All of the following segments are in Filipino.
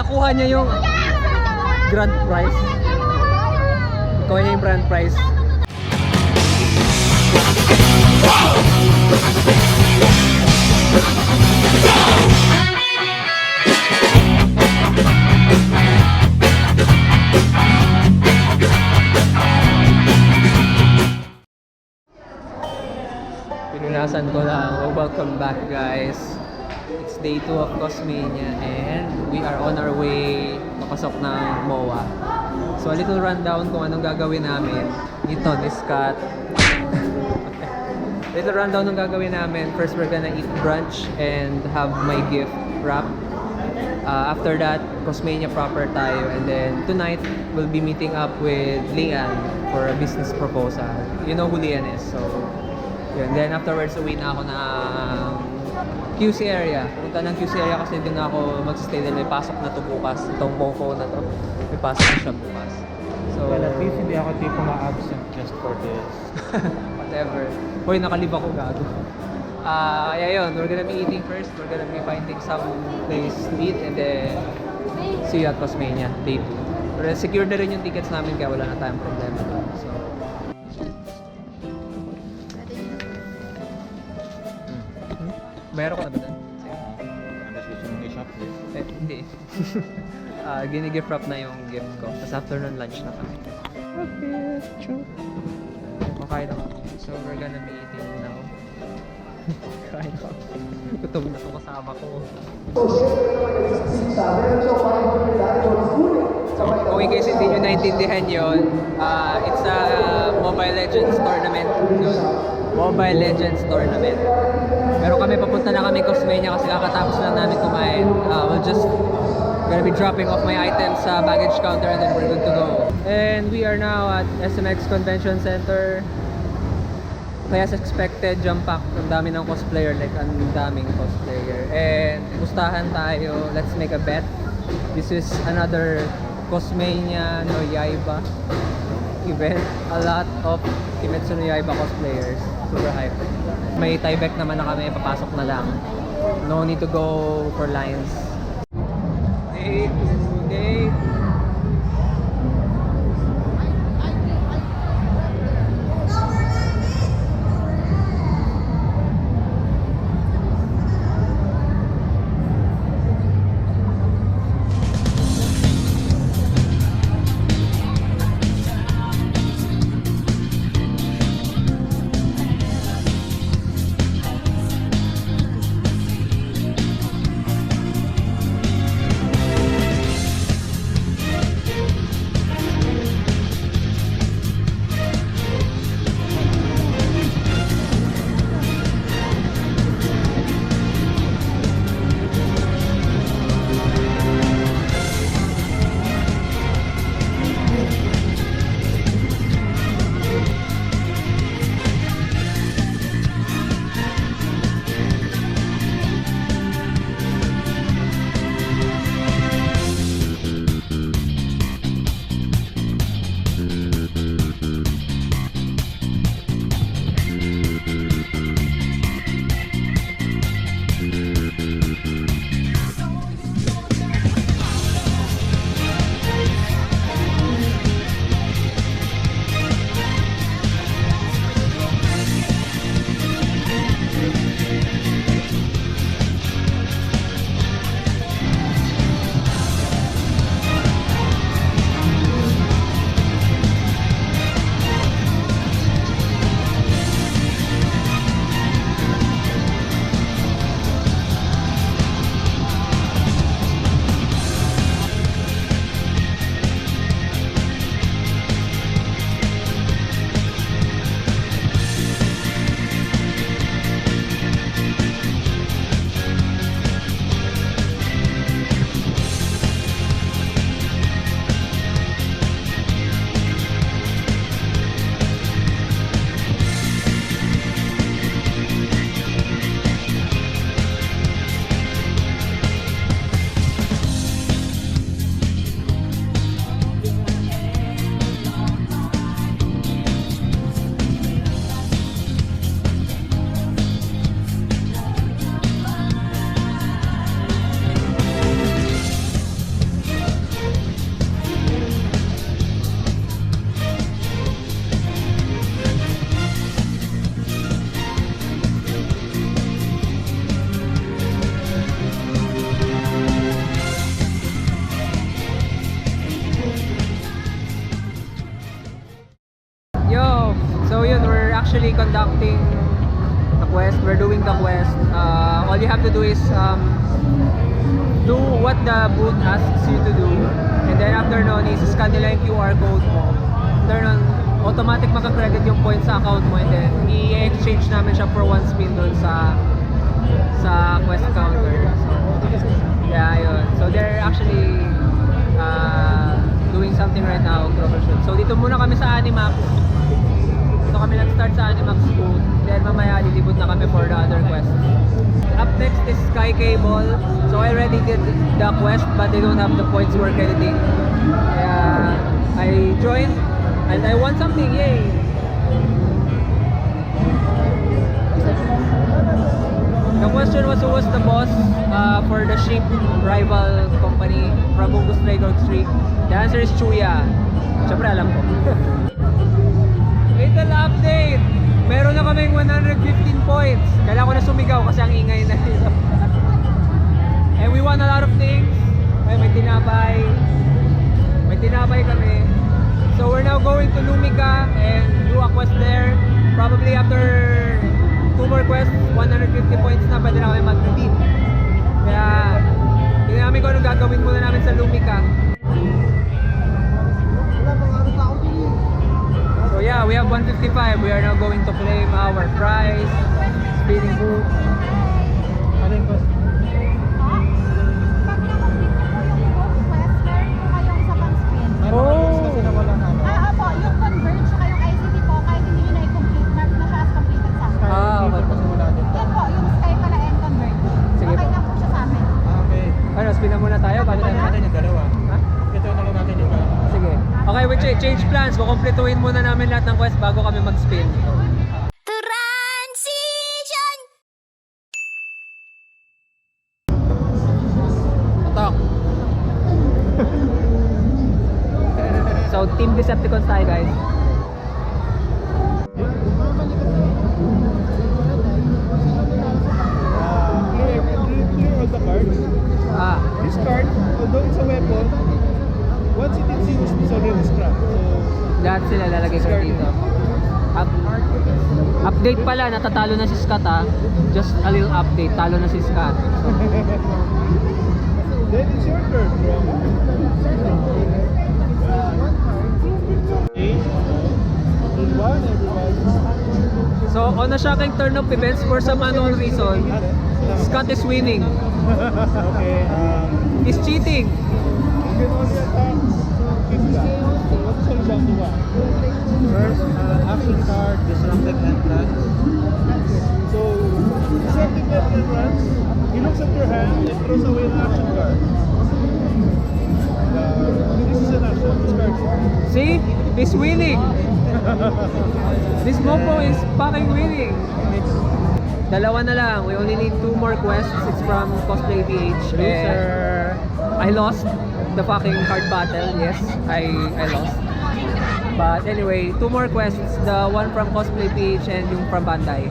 nakuha niya yung grand prize. Nakuha niya yung grand prize. Pinunasan ko lang. Oh, welcome back guys. It's day 2 of Cosmania and we are on our way papasok ng MOA. So a little rundown kung anong gagawin namin. Ito, this cut. Little rundown ng gagawin namin. First, we're gonna eat brunch and have my gift wrap. After that, Cosmania proper tayo. And then tonight, we'll be meeting up with Lian for a business proposal. You know who Lian is, so yun. Then afterwards, uwi na ako ng QC area. Punta ng QC area kasi doon ako mag-stay din. May pasok na to bukas. Itong phone na to. May pasok na siya bukas. So, well, at least hindi ako tipong absent just for this. Whatever. Hoy, nakalib ako, gago. Yeah, yun. We're gonna be eating first. We're gonna be finding some place to eat and then see you at Cosmania, day 2. Pero secure na rin yung tickets namin kaya wala na tayong problema doon. So, meron ko na ba doon? Unless gusto mong i-shop this. Hindi. Gini-gift wrap na yung gift ko. Tapos afternoon lunch na kami. Okay, true. Makain ako. So we're gonna be eating now. Kain ako. Gutom na itong kasama ko. Okay guys, hindi nyo naintindihan yun. It's a Mobile Legends tournament. Yun. Mobile Legends tournament. Pero kami, papunta na kami Cosmania kasi kakatapos lang namin kumain. We'll just gonna be dropping off my items sa baggage counter and then we're good to go. And we are now at SMX Convention Center. Kaya as expected, jump pack. Ang dami ng cosplayer, like ang daming cosplayer. And gustahan tayo. Let's make a bet. This is another Cosmania no Yaiba event. A lot of Kimetsu no Yaiba cosplayers. Super hype. May tie-back naman na kami, papasok na lang. No need to go for lines. Day 2, day 2. doing the quest, all you have to do is do what the booth asks you to do. And then after nun, is-scan nila yung QR code mo. After nun, automatic maka-credit yung points sa account mo, and then i-exchange namin siya for 1 spin dun sa quest counter. So, yeah, yun. So they're actually doing something right now, troubleshoot. So dito muna kami sa Animax. Dito kami nag-start sa Animax booth. Then mamaya lilibot na kami for the other quest. Up next is Sky Cable. So I already did the quest, but they don't have the points for crediting. Kaya I joined and I won something, yay! The question was, who was the boss for the sheep rival company from Bungus Record Street? The answer is Chuya. Siyempre alam ko. Little update! Meron na kaming 115 points. Kailangan ko na sumigaw kasi ang ingay na dito. And we won a lot of things. May tinapay. May tinapay kami. So we're now going to Lumika and do a quest there. Probably after 2 more quests, 150 points na, pwede na kami mag-redeem. Kaya tingnan namin kung anong gagawin muna namin sa Lumika. So yeah, we have 155. We are now going to claim our prize. Spinning booth. Ano yung quest? Oh! Opo, yung Converge saka yung ICT po, kahit hindi nyo na-complete, mark na siya as completed sa akin. Okay. Yan po, yung Sky pala and Converge. Sige Okay po. na po siya sa amin. Okay. Ano, spinan muna tayo? Paano tayo? natin yung dalawa. Ha? Ito na lang natin yung dalawa. Sige. Okay, we change plans. Kukumpletuhin muna namin lahat ng quest bago kami mag-spin. Transition! Patok! So, Team Decepticons tayo, guys. Clear all the cards. Ah, This card, although it's a weapon, once it is used, it's already scrapped. So, lahat sila lalagay ko dito. Update pala, natatalo na si Scott, ah. Just a little update, talo na si Scott. So, then it's your turn, bro. Okay. In one, everybody. so on a shocking turn of events, for some unknown reason, Scott is winning. Okay, He's cheating. you can only attack Kibla. So, what's all about to one? First, action card, disruptive entrance. So, disruptive entrance, he looks at your hand and throws away an action card. This is an action, this card. See? He's winning. This Mopo is fucking winning. Dalawa na lang. We only need 2 more quests. It's from Cosplay PH. Loser. I lost the fucking card battle. Yes, I lost. But anyway, 2 more quests. The one from Cosplay PH and yung from Bandai.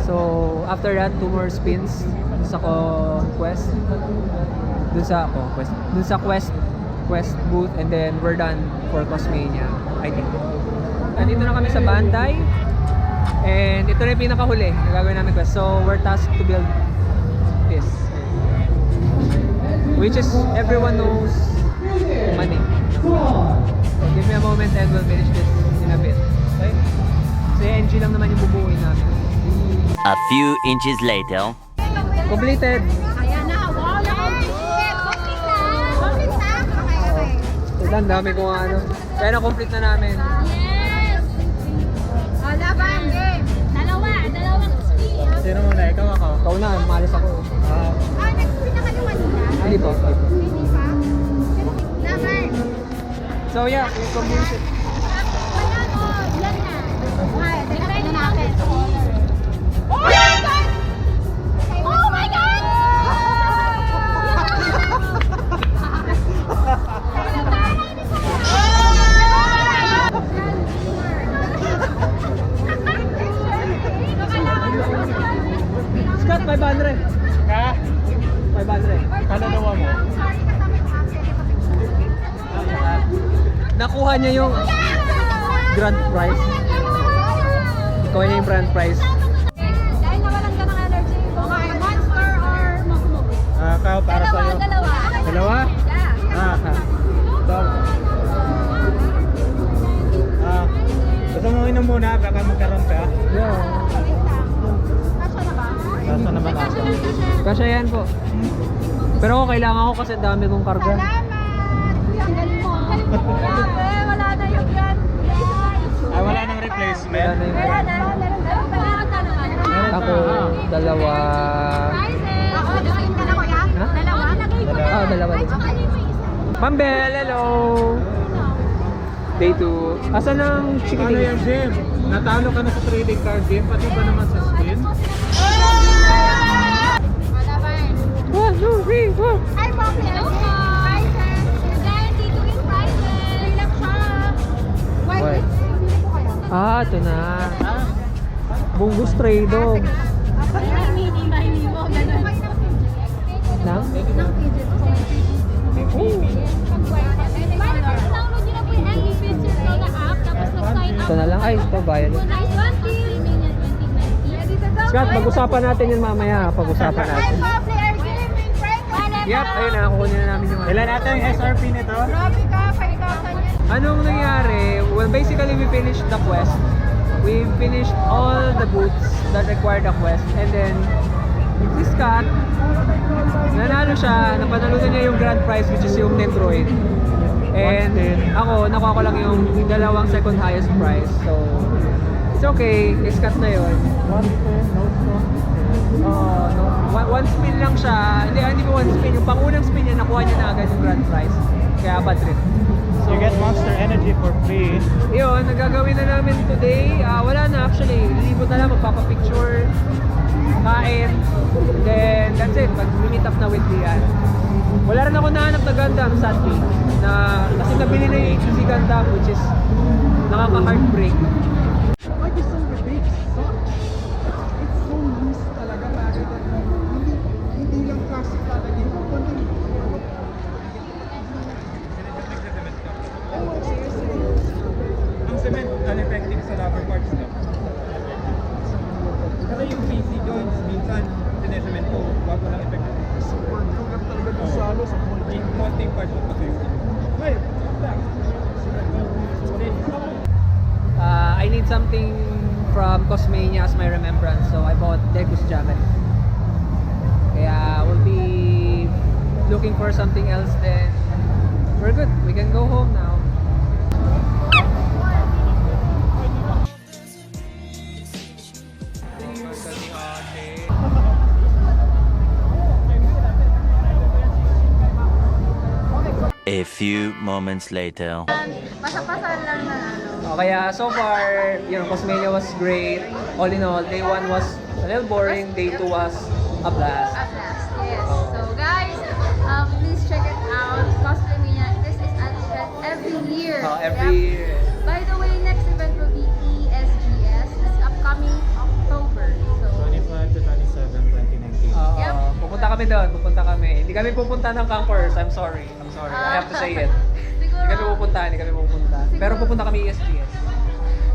So after that, 2 more spins. Dun sa quest. Dun sa quest booth, and then we're done for Cosmania, I think. Nandito na kami sa Bandai. And ito na yung pinakahuli na gagawin namin quest. So we're tasked to build this. Which is, everyone knows, money. So give me a moment and we'll finish this in a bit. Okay? So NG lang naman yung bubuuin namin. A few inches later. Completed! Ayan na, wow! Complete na! Complete na! Okay. So, ang dami kung ano. Kaya na-complete na namin. Yes! O, laban, game! Dalawang skill. Sino muna? Ikaw ako? Ikaw na, malis ako. Next week na kayo kanina? Hindi po. Hindi pa? Laban! So yeah, we completed. Ayan, o, yan na. Okay, tignan na natin. Oh my God! Oh my God! Scott, 500. Ka? 500. Kalanawa mo? Nakuha niya yung grand prize. Ikaw niya yung grand prize. Dahil nawalan ka ng energy, ikaw para sa iyo. Dalawa. Dalawa? Yeah. Ah. So, gusto mo inom muna baka magkaroon ka? Yeah. Kasya na ba? Basta naman Kasya ako. lang, kasya. Kasya yan po. Pero ako kailangan ko kasi dami kong karga. Salamat! Ang galing mo. Grabe, wala na yung brand. Ay, wala nang replacement. Wala na yun. Wala na. Meron ka naman. Meron Ako, pa. dalawa. Prizes. Ako, nakain ka na kuya? Ha? Dalawa? Ah, dalawa. Ay, tsaka yung may isa. Ma'am Bel, hello! Day 2. Asan ang Ano chikiting? yan, Jim? Natalo ka na sa trading card game, pati ba naman sa spin? Wala ba yun? 1, 2, 3, 4. Ay, Poppy, hello po. Prizes. Dahil dito yung prizes. Free lang siya. Why? Why? Hindi po kayo. Ah, ito na. Ah, Bungus Stray Dog. Ay, mini mo. Ganun. Nang? Ng fidget. Oh. Download nyo na po yung Angry Pictures Go na app. Tapos nag-sign up. Ito na lang. Ay, ito, violet. Nice one, streaming yan 2019. Scott, pag-usapan natin yun mamaya. Pag-usapan Hi, natin. Poppy. Are you giving friends? Yep, ayun na. Kukunin na namin yung ilan natin yung SRP nito? Grabe ka, 5,000 yan. Anong nangyari? Well, basically, we finished the quest. We finished all the boots that required a quest. And then, si Scott, nanalo siya. Napanalunan niya yung grand prize, which is yung Nendroid. And ako, nakuha ko lang yung dalawang second highest prize. So, it's okay. Kay Scott na yun. One spin, no stone. No. One spin lang siya. Hindi po one spin. Yung pangunang spin niya, nakuha niya na agad yung grand prize. Kaya bad trip. You get Monster Energy for free. Yun, nagagawin na namin today. Wala na actually. Lilibot na lang, magpapapicture, kain. Then, that's it. Mag-meet up na with Lian. Wala rin ako nahanap na Gundam, sadly. Kasi nabili na yung HC Gundam, which is nakaka-heartbreak. Like you said, the bake sucks. It's so loose talaga, pare. Hindi lang plastic talaga. Yung konting Ang cement, uneffective sa rubber parts na. Kasi yung PC joints, minsan, sinesement ko, wag walang effective. support ko lang talaga dun sa ano, sa quality. Yung konting parts mo kasi. Ay, I need something from Cosmania as my remembrance, so I bought Degus jacket. Kaya we'll be looking for something else, then we're good. We can go home now. A few moments later. Pasapasal lang na ano. Kaya so far, Cosmania was great. All in all, day 1 was a little boring, day 2 was a blast. At last, yes. So guys, please check it out. Cosplay Mania. This is every year. Every year. By the way, next event will be ESGS. This upcoming October. So 25 to 27, 2019. Yep. Pupunta kami doon, pupunta kami. Hindi kami pupunta ng Conquerors, I'm sorry. I have to say it. Siguro, Hindi kami pupunta. Pero pupunta kami ESGS.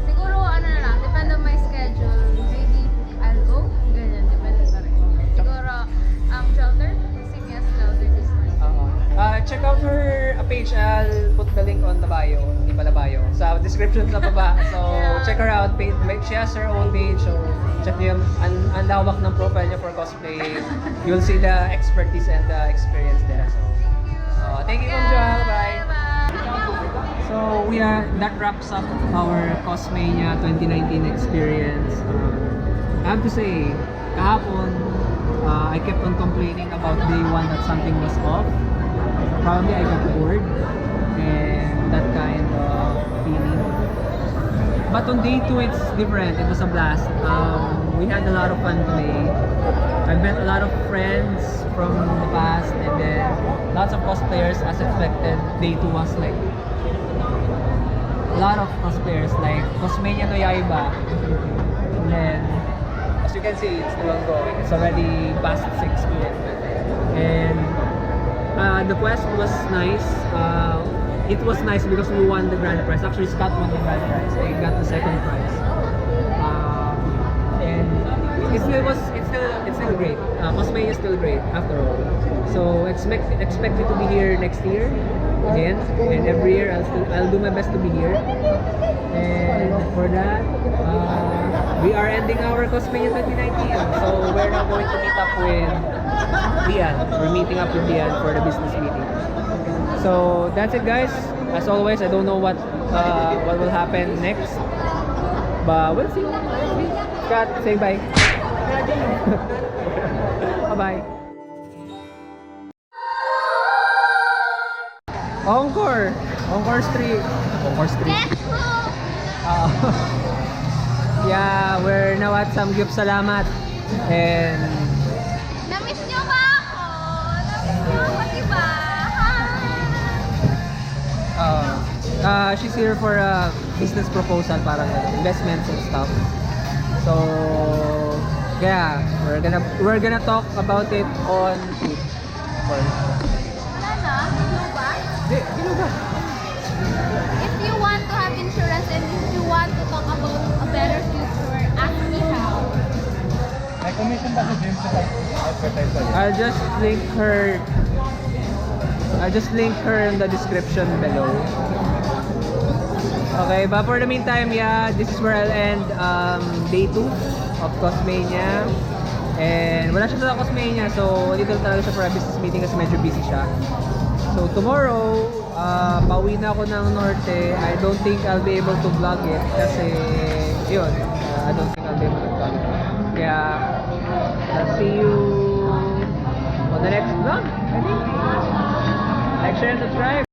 siguro ano na lang, depende on my schedule. Maybe I'll go. Ganyan, depende pa rin. Siguro, Shelter. Si Mia's Shelter this night. Check out her page. I'll put the link on the bio. Hindi pala bio. Sa description sa baba. So, Yeah. check her out. She has her own page. So, check niyo yung ang lawak ng profile niya for cosplay. You'll see the expertise and the experience there. So, thank you, Ma'am Joel. Bye. So, that wraps up our Cosmania 2019 experience. I have to say, kahapon, I kept on complaining about day 1 that something was off. Probably I got bored and that kind of feeling. But on day 2, it's different. It was a blast. We had a lot of fun today. I met a lot of friends from the past and then lots of cosplayers as expected. Day 2 was like a lot of cosplayers like Cosmania no Yaiba. And then, as you can see, it's still ongoing. It's already past 6 p.m. And the quest was nice. It was nice because we won the grand prize. Actually, Scott won the grand prize. I got the second prize. And it still still great. Cosmania is still great after all. So expect it to be here next year again, and every year I'll do my best to be here. And for that, we are ending our Cosmania 2019. So we're now going to meet up with Dian. We're meeting up with Dian for the business meeting. So that's it, guys. As always, I don't know what will happen next, but we'll see. Scott, say bye. Bye-bye. Encore Street. Yeah, we're now at Samgyup Salamat. And Na-miss niyo ba ako? Na-miss niyo ako, diba? she's here for a business proposal, parang investments and stuff. So yeah, we're gonna talk about it on food. Wala na? Ano ba? Di ba? If you want to have insurance and if you want to talk about a better future, ask me how. May commission ba sa gym sa advertiser? I'll just link her in the description below. Okay, but for the meantime, yeah, this is where I'll end day 2 of Cosmania. And wala siya sa Cosmania, so dito talaga siya for a business meeting kasi medyo busy siya. So tomorrow, pauwi na ako ng Norte. I don't think I'll be able to vlog it kasi yun, I don't think I'll be able to vlog it. Kaya I'll see you on the next vlog, I think. Like, share, and subscribe.